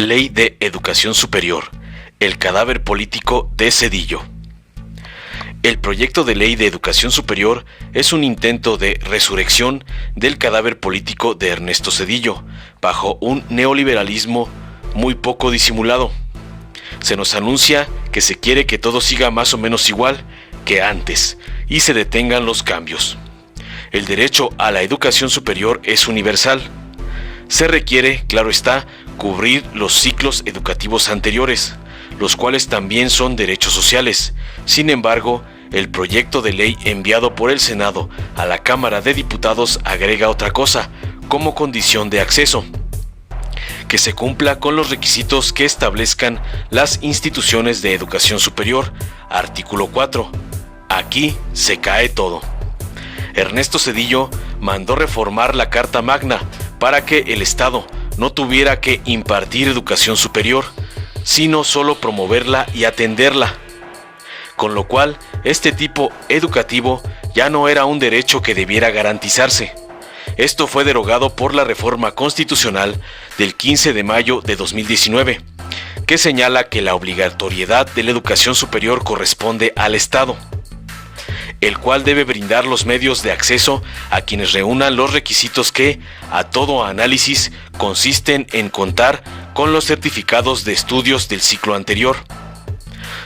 Ley de Educación Superior, el cadáver político de Zedillo. El proyecto de ley de educación superior es un intento de resurrección del cadáver político de Ernesto Zedillo, bajo un neoliberalismo muy poco disimulado. Se nos anuncia que se quiere que todo siga más o menos igual que antes y se detengan los cambios. El derecho a la educación superior es universal. Se requiere, claro está, cubrir los ciclos educativos anteriores, los cuales también son derechos sociales. Sin embargo, el proyecto de ley enviado por el Senado a la Cámara de Diputados agrega otra cosa, como condición de acceso: que se cumpla con los requisitos que establezcan las instituciones de educación superior. Artículo 4. Aquí se cae todo. Ernesto Zedillo mandó reformar la Carta Magna para que el Estado no tuviera que impartir educación superior, sino solo promoverla y atenderla. Con lo cual, este tipo educativo ya no era un derecho que debiera garantizarse. Esto fue derogado por la reforma constitucional del 15 de mayo de 2019, que señala que la obligatoriedad de la educación superior corresponde al Estado, el cual debe brindar los medios de acceso a quienes reúnan los requisitos que, a todo análisis, consisten en contar con los certificados de estudios del ciclo anterior.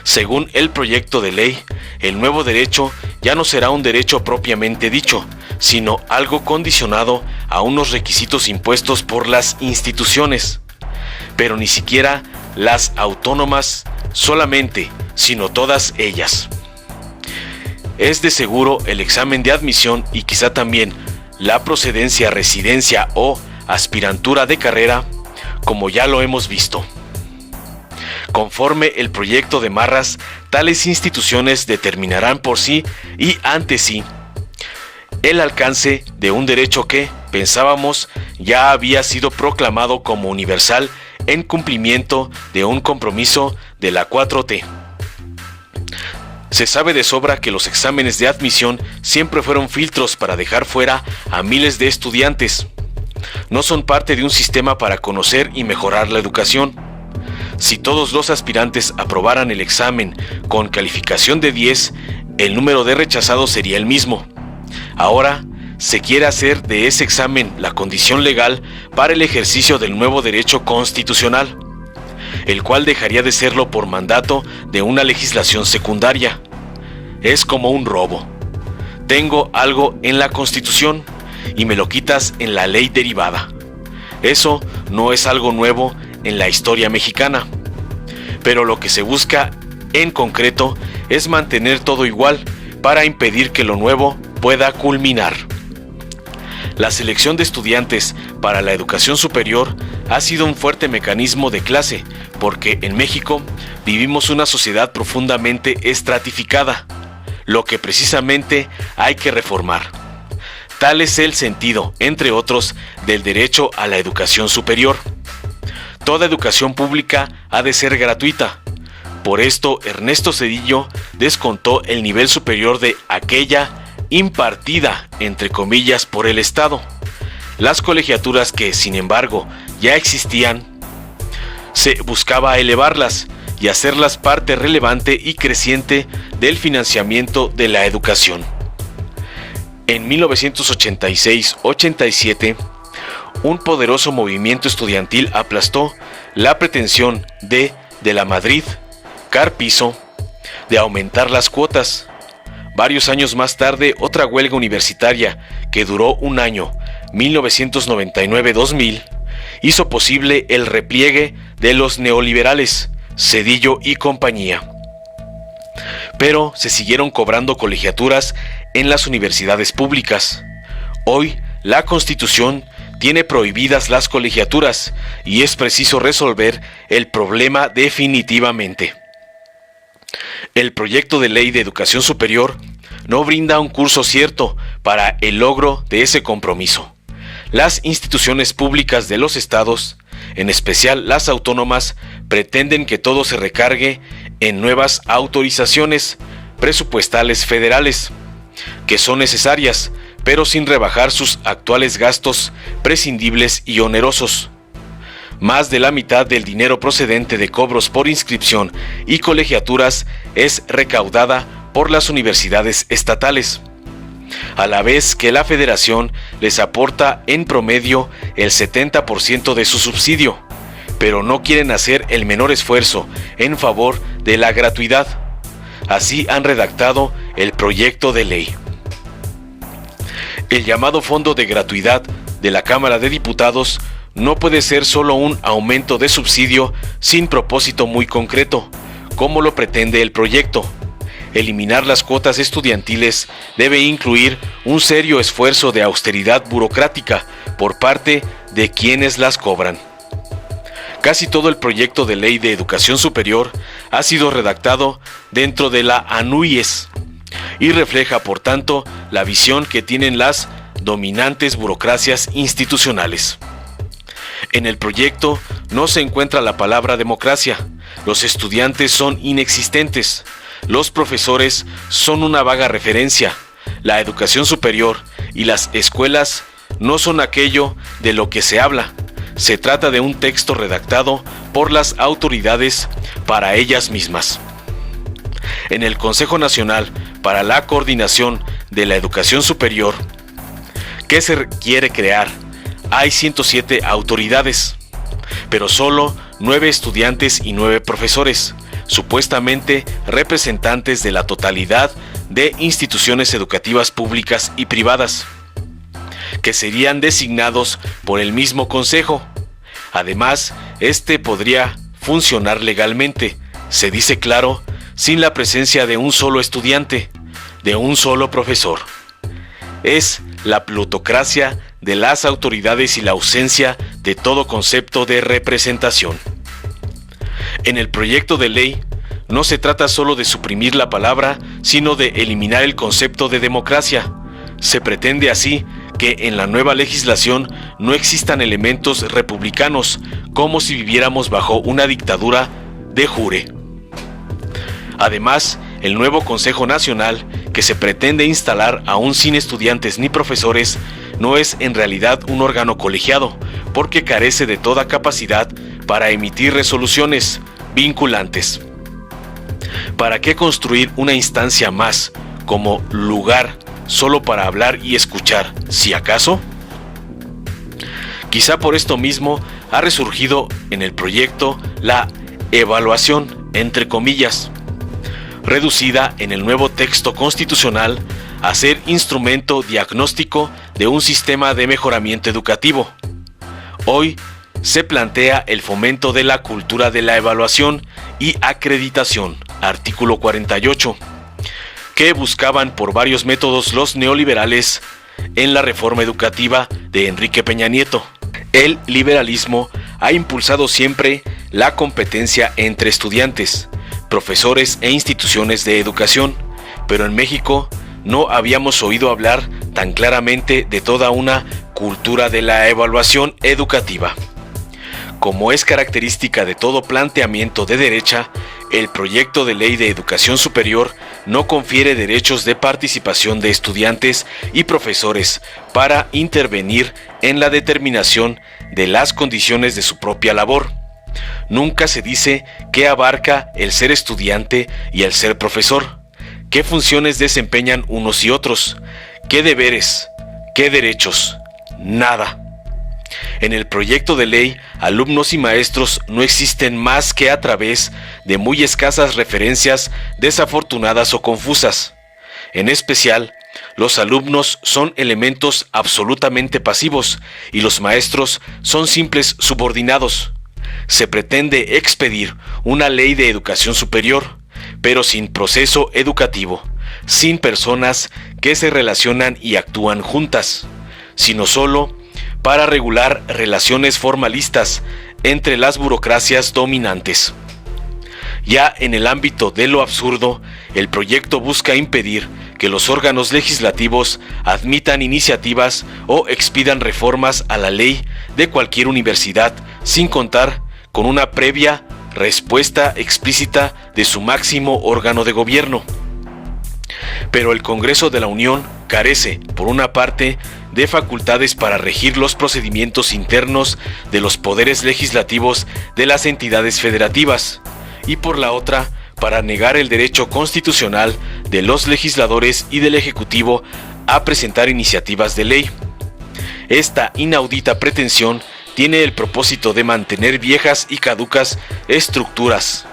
Según el proyecto de ley, el nuevo derecho ya no será un derecho propiamente dicho, sino algo condicionado a unos requisitos impuestos por las instituciones, pero ni siquiera las autónomas solamente, sino todas ellas. Es de seguro el examen de admisión y quizá también la procedencia, residencia o aspirantura de carrera, como ya lo hemos visto. Conforme el proyecto de Marras, tales instituciones determinarán por sí y ante sí el alcance de un derecho que, pensábamos, ya había sido proclamado como universal en cumplimiento de un compromiso de la 4T. Se sabe de sobra que los exámenes de admisión siempre fueron filtros para dejar fuera a miles de estudiantes. No son parte de un sistema para conocer y mejorar la educación. Si todos los aspirantes aprobaran el examen con calificación de 10, el número de rechazados sería el mismo. Ahora, se quiere hacer de ese examen la condición legal para el ejercicio del nuevo derecho constitucional, el cual dejaría de serlo por mandato de una legislación secundaria. Es como un robo. Tengo algo en la Constitución y me lo quitas en la ley derivada. Eso no es algo nuevo en la historia mexicana, pero lo que se busca en concreto es mantener todo igual para impedir que lo nuevo pueda culminar. La selección de estudiantes para la educación superior ha sido un fuerte mecanismo de clase, porque en México vivimos una sociedad profundamente estratificada, lo que precisamente hay que reformar. Tal es el sentido, entre otros, del derecho a la educación superior. Toda educación pública ha de ser gratuita. Por esto, Ernesto Zedillo descontó el nivel superior de aquella impartida, entre comillas, por el Estado. Las colegiaturas que, sin embargo, ya existían, se buscaba elevarlas y hacerlas parte relevante y creciente del financiamiento de la educación. En 1986-87, un poderoso movimiento estudiantil aplastó la pretensión de la Madrid Carpizo de aumentar las cuotas. Varios años más tarde, otra huelga universitaria que duró un año, 1999-2000, hizo posible el repliegue de los neoliberales, Zedillo y compañía. Pero se siguieron cobrando colegiaturas en las universidades públicas. Hoy, la Constitución tiene prohibidas las colegiaturas y es preciso resolver el problema definitivamente. El proyecto de ley de educación superior no brinda un curso cierto para el logro de ese compromiso. Las instituciones públicas de los estados, en especial las autónomas, pretenden que todo se recargue en nuevas autorizaciones presupuestales federales, que son necesarias, pero sin rebajar sus actuales gastos prescindibles y onerosos. Más de la mitad del dinero procedente de cobros por inscripción y colegiaturas es recaudada por las universidades estatales, a la vez que la federación les aporta en promedio el 70% de su subsidio, pero no quieren hacer el menor esfuerzo en favor de la gratuidad. Así han redactado el proyecto de ley. El llamado Fondo de Gratuidad de la Cámara de Diputados no puede ser solo un aumento de subsidio sin propósito muy concreto, como lo pretende el proyecto. Eliminar las cuotas estudiantiles debe incluir un serio esfuerzo de austeridad burocrática por parte de quienes las cobran. Casi todo el proyecto de ley de educación superior ha sido redactado dentro de la ANUYES y refleja, por tanto, la visión que tienen las dominantes burocracias institucionales. En el proyecto no se encuentra la palabra democracia, los estudiantes son inexistentes, los profesores son una vaga referencia, la educación superior y las escuelas no son aquello de lo que se habla. Se trata de un texto redactado por las autoridades para ellas mismas. En el Consejo Nacional para la Coordinación de la Educación Superior, que se quiere crear, hay 107 autoridades, pero solo 9 estudiantes y 9 profesores, supuestamente representantes de la totalidad de instituciones educativas públicas y privadas, que serían designados por el mismo consejo. Además, este podría funcionar legalmente, se dice claro, sin la presencia de un solo estudiante, de un solo profesor. Es la plutocracia de las autoridades y la ausencia de todo concepto de representación. En el proyecto de ley, no se trata solo de suprimir la palabra, sino de eliminar el concepto de democracia. Se pretende así que en la nueva legislación no existan elementos republicanos, como si viviéramos bajo una dictadura de jure. Además, el nuevo Consejo Nacional, que se pretende instalar aún sin estudiantes ni profesores, no es en realidad un órgano colegiado, porque carece de toda capacidad para emitir resoluciones vinculantes. ¿Para qué construir una instancia más como lugar solo para hablar y escuchar, si acaso? Quizá por esto mismo ha resurgido en el proyecto la evaluación, entre comillas, reducida en el nuevo texto constitucional a ser instrumento diagnóstico de un sistema de mejoramiento educativo. Hoy se plantea el fomento de la cultura de la evaluación y acreditación, artículo 48, que buscaban por varios métodos los neoliberales en la reforma educativa de Enrique Peña Nieto. El liberalismo ha impulsado siempre la competencia entre estudiantes, profesores e instituciones de educación, pero en México no habíamos oído hablar tan claramente de toda una cultura de la evaluación educativa. Como es característica de todo planteamiento de derecha, el proyecto de ley de educación superior no confiere derechos de participación de estudiantes y profesores para intervenir en la determinación de las condiciones de su propia labor. Nunca se dice qué abarca el ser estudiante y el ser profesor, qué funciones desempeñan unos y otros, qué deberes, qué derechos, nada. En el proyecto de ley, alumnos y maestros no existen más que a través de muy escasas referencias desafortunadas o confusas. En especial, los alumnos son elementos absolutamente pasivos y los maestros son simples subordinados. Se pretende expedir una ley de educación superior, pero sin proceso educativo, sin personas que se relacionan y actúan juntas, sino solo para regular relaciones formalistas entre las burocracias dominantes. Ya en el ámbito de lo absurdo, el proyecto busca impedir que los órganos legislativos admitan iniciativas o expidan reformas a la ley de cualquier universidad sin contar con una previa respuesta explícita de su máximo órgano de gobierno. Pero el Congreso de la Unión carece, por una parte, de facultades para regir los procedimientos internos de los poderes legislativos de las entidades federativas, y por la otra, para negar el derecho constitucional de los legisladores y del Ejecutivo a presentar iniciativas de ley. Esta inaudita pretensión tiene el propósito de mantener viejas y caducas estructuras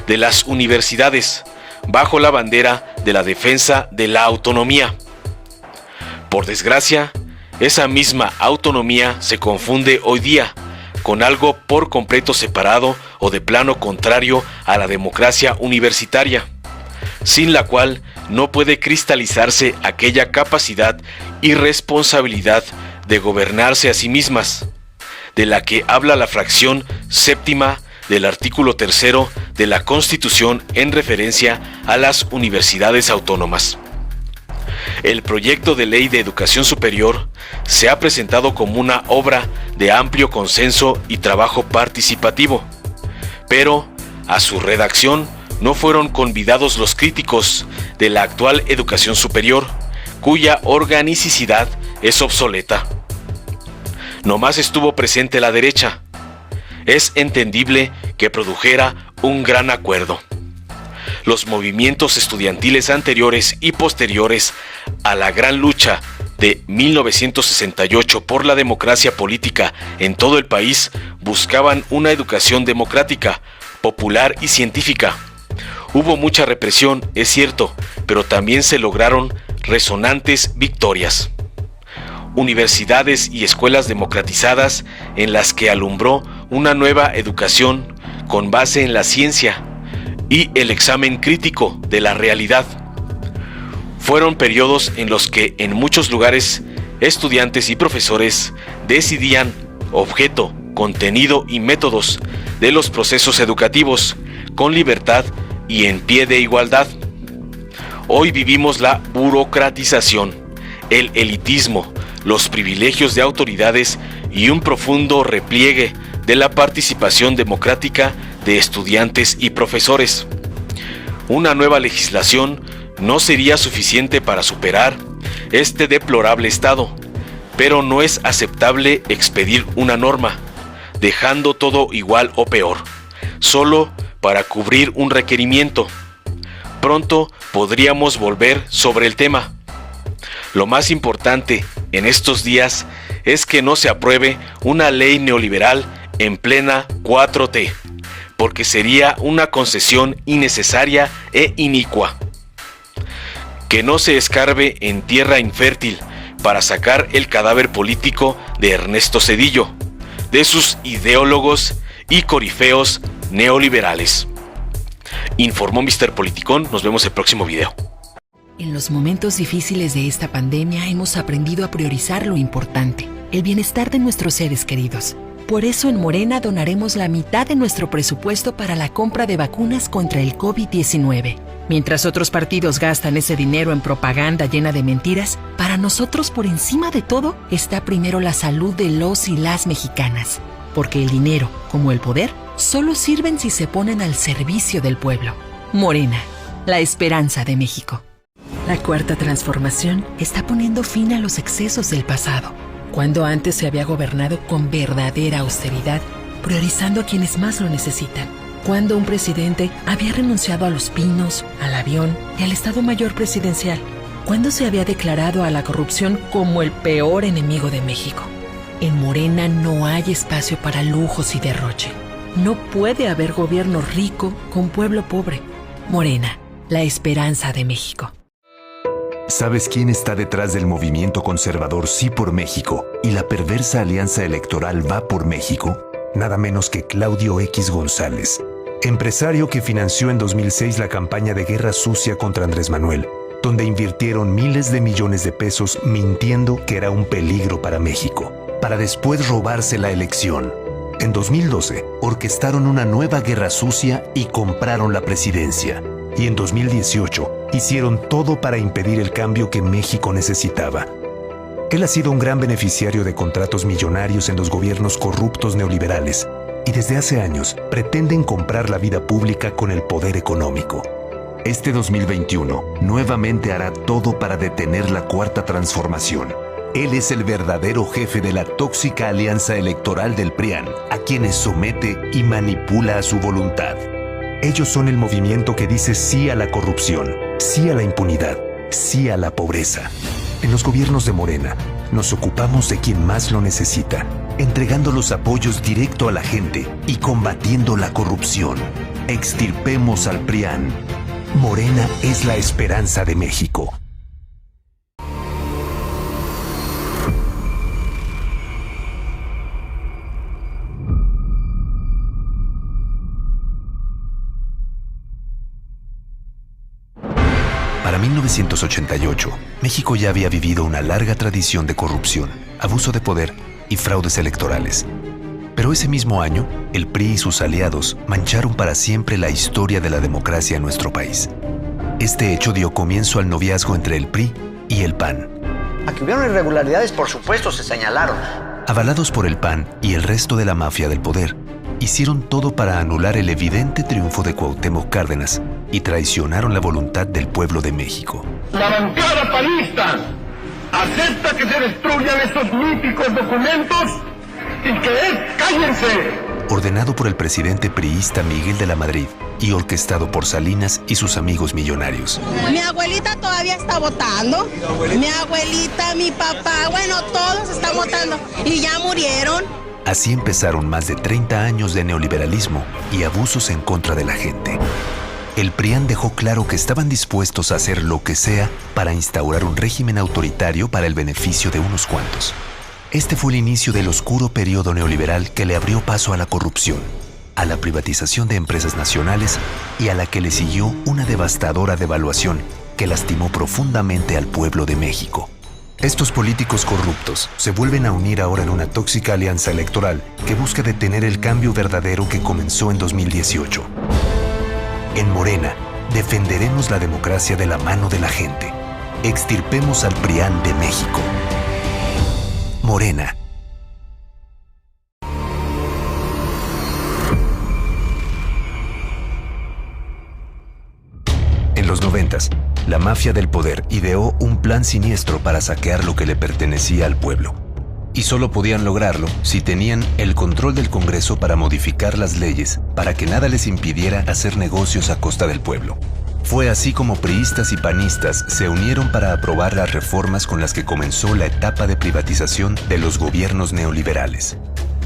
de las universidades bajo la bandera de la defensa de la autonomía. Por desgracia, esa misma autonomía se confunde hoy día con algo por completo separado o de plano contrario a la democracia universitaria, sin la cual no puede cristalizarse aquella capacidad y responsabilidad de gobernarse a sí mismas, de la que habla la fracción séptima del artículo 3 de la Constitución en referencia a las universidades autónomas. El proyecto de ley de educación superior se ha presentado como una obra de amplio consenso y trabajo participativo, pero a su redacción no fueron convidados los críticos de la actual educación superior, cuya organicidad es obsoleta. Nomás estuvo presente la derecha. Es entendible que produjera un gran acuerdo. Los movimientos estudiantiles anteriores y posteriores a la gran lucha de 1968 por la democracia política en todo el país buscaban una educación democrática, popular y científica. Hubo mucha represión, es cierto, pero también se lograron resonantes victorias. Universidades y escuelas democratizadas en las que alumbró una nueva educación con base en la ciencia y el examen crítico de la realidad. Fueron periodos en los que en muchos lugares estudiantes y profesores decidían objeto, contenido y métodos de los procesos educativos con libertad y en pie de igualdad. Hoy vivimos la burocratización, el elitismo, los privilegios de autoridades y un profundo repliegue de la participación democrática de estudiantes y profesores. Una nueva legislación no sería suficiente para superar este deplorable estado, pero no es aceptable expedir una norma, dejando todo igual o peor, solo para cubrir un requerimiento. Pronto podríamos volver sobre el tema. Lo más importante en estos días es que no se apruebe una ley neoliberal en plena 4T, porque sería una concesión innecesaria e inicua. Que no se escarbe en tierra infértil para sacar el cadáver político de Ernesto Zedillo, de sus ideólogos y corifeos neoliberales. Informó Mr. Politicón, nos vemos el próximo video. En los momentos difíciles de esta pandemia hemos aprendido a priorizar lo importante, el bienestar de nuestros seres queridos. Por eso en Morena donaremos la mitad de nuestro presupuesto para la compra de vacunas contra el COVID-19. Mientras otros partidos gastan ese dinero en propaganda llena de mentiras, para nosotros por encima de todo está primero la salud de los y las mexicanas. Porque el dinero, como el poder, solo sirven si se ponen al servicio del pueblo. Morena, la esperanza de México. La Cuarta Transformación está poniendo fin a los excesos del pasado, cuando antes se había gobernado con verdadera austeridad, priorizando a quienes más lo necesitan. Cuando un presidente había renunciado a los pinos, al avión y al Estado Mayor Presidencial. Cuando se había declarado a la corrupción como el peor enemigo de México. En Morena no hay espacio para lujos y derroche. No puede haber gobierno rico con pueblo pobre. Morena, la esperanza de México. ¿Sabes quién está detrás del movimiento conservador Sí por México y la perversa alianza electoral Va por México? Nada menos que Claudio X González, empresario que financió en 2006 la campaña de guerra sucia contra Andrés Manuel, donde invirtieron miles de millones de pesos mintiendo que era un peligro para México, para después robarse la elección. En 2012, orquestaron una nueva guerra sucia y compraron la presidencia. Y en 2018, hicieron todo para impedir el cambio que México necesitaba. Él ha sido un gran beneficiario de contratos millonarios en los gobiernos corruptos neoliberales y desde hace años pretenden comprar la vida pública con el poder económico. Este 2021 nuevamente hará todo para detener la Cuarta Transformación. Él es el verdadero jefe de la tóxica alianza electoral del PRIAN, a quienes somete y manipula a su voluntad. Ellos son el movimiento que dice sí a la corrupción, sí a la impunidad, sí a la pobreza. En los gobiernos de Morena, nos ocupamos de quien más lo necesita, entregando los apoyos directo a la gente y combatiendo la corrupción. Extirpemos al PRIAN. Morena es la esperanza de México. Para 1988, México ya había vivido una larga tradición de corrupción, abuso de poder y fraudes electorales. Pero ese mismo año, el PRI y sus aliados mancharon para siempre la historia de la democracia en nuestro país. Este hecho dio comienzo al noviazgo entre el PRI y el PAN. A que hubieron irregularidades, por supuesto, se señalaron. Avalados por el PAN y el resto de la mafia del poder, hicieron todo para anular el evidente triunfo de Cuauhtémoc Cárdenas y traicionaron la voluntad del pueblo de México. La bancada panista acepta que se destruyan estos míticos documentos y que cállense. Ordenado por el presidente priista Miguel de la Madrid y orquestado por Salinas y sus amigos millonarios. Mi abuelita todavía está votando. Mi abuelita, mi papá, bueno, todos están votando y ya murieron. Así empezaron más de 30 años de neoliberalismo y abusos en contra de la gente. El PRIAN dejó claro que estaban dispuestos a hacer lo que sea para instaurar un régimen autoritario para el beneficio de unos cuantos. Este fue el inicio del oscuro periodo neoliberal que le abrió paso a la corrupción, a la privatización de empresas nacionales y a la que le siguió una devastadora devaluación que lastimó profundamente al pueblo de México. Estos políticos corruptos se vuelven a unir ahora en una tóxica alianza electoral que busca detener el cambio verdadero que comenzó en 2018. En Morena, defenderemos la democracia de la mano de la gente. Extirpemos al PRIAN de México. Morena. En los 90s, la mafia del poder ideó un plan siniestro para saquear lo que le pertenecía al pueblo. Y solo podían lograrlo si tenían el control del Congreso para modificar las leyes para que nada les impidiera hacer negocios a costa del pueblo. Fue así como priistas y panistas se unieron para aprobar las reformas con las que comenzó la etapa de privatización de los gobiernos neoliberales.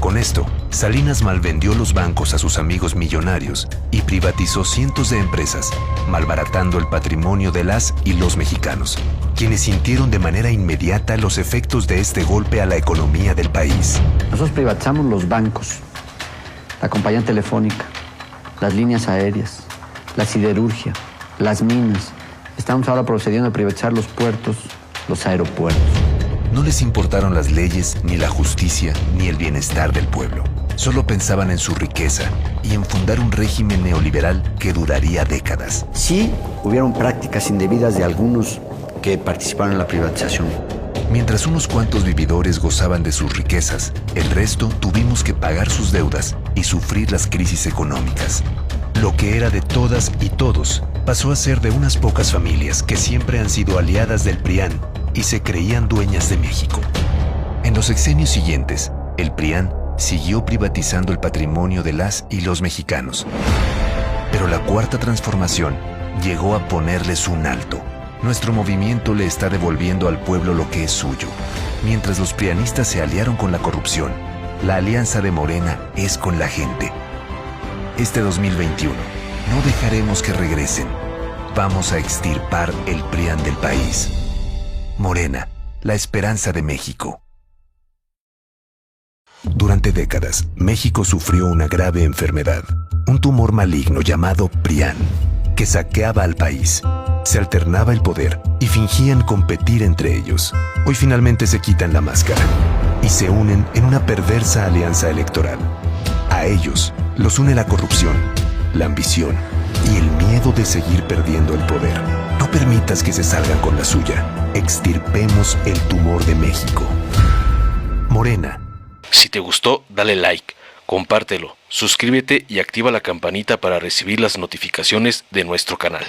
Con esto, Salinas malvendió los bancos a sus amigos millonarios y privatizó cientos de empresas, malbaratando el patrimonio de las y los mexicanos, quienes sintieron de manera inmediata los efectos de este golpe a la economía del país. Nosotros privatizamos los bancos, la compañía telefónica, las líneas aéreas, la siderurgia, las minas. Estamos ahora procediendo a privatizar los puertos, los aeropuertos. No les importaron las leyes, ni la justicia, ni el bienestar del pueblo. Solo pensaban en su riqueza y en fundar un régimen neoliberal que duraría décadas. Sí, hubieron prácticas indebidas de algunos que participaron en la privatización. Mientras unos cuantos vividores gozaban de sus riquezas, el resto tuvimos que pagar sus deudas y sufrir las crisis económicas. Lo que era de todas y todos pasó a ser de unas pocas familias que siempre han sido aliadas del PRIAN y se creían dueñas de México. En los sexenios siguientes, el PRIAN siguió privatizando el patrimonio de las y los mexicanos. Pero la Cuarta Transformación llegó a ponerles un alto. Nuestro movimiento le está devolviendo al pueblo lo que es suyo. Mientras los prianistas se aliaron con la corrupción, la alianza de Morena es con la gente. Este 2021, no dejaremos que regresen. Vamos a extirpar el PRIAN del país. Morena, la esperanza de México. Durante décadas, México sufrió una grave enfermedad, un tumor maligno llamado PRIAN, que saqueaba al país. Se alternaba el poder y fingían competir entre ellos. Hoy finalmente se quitan la máscara y se unen en una perversa alianza electoral. A ellos los une la corrupción, la ambición y el miedo de seguir perdiendo el poder. No permitas que se salgan con la suya. Extirpemos el tumor de México. Morena. Si te gustó, dale like, compártelo, suscríbete y activa la campanita para recibir las notificaciones de nuestro canal.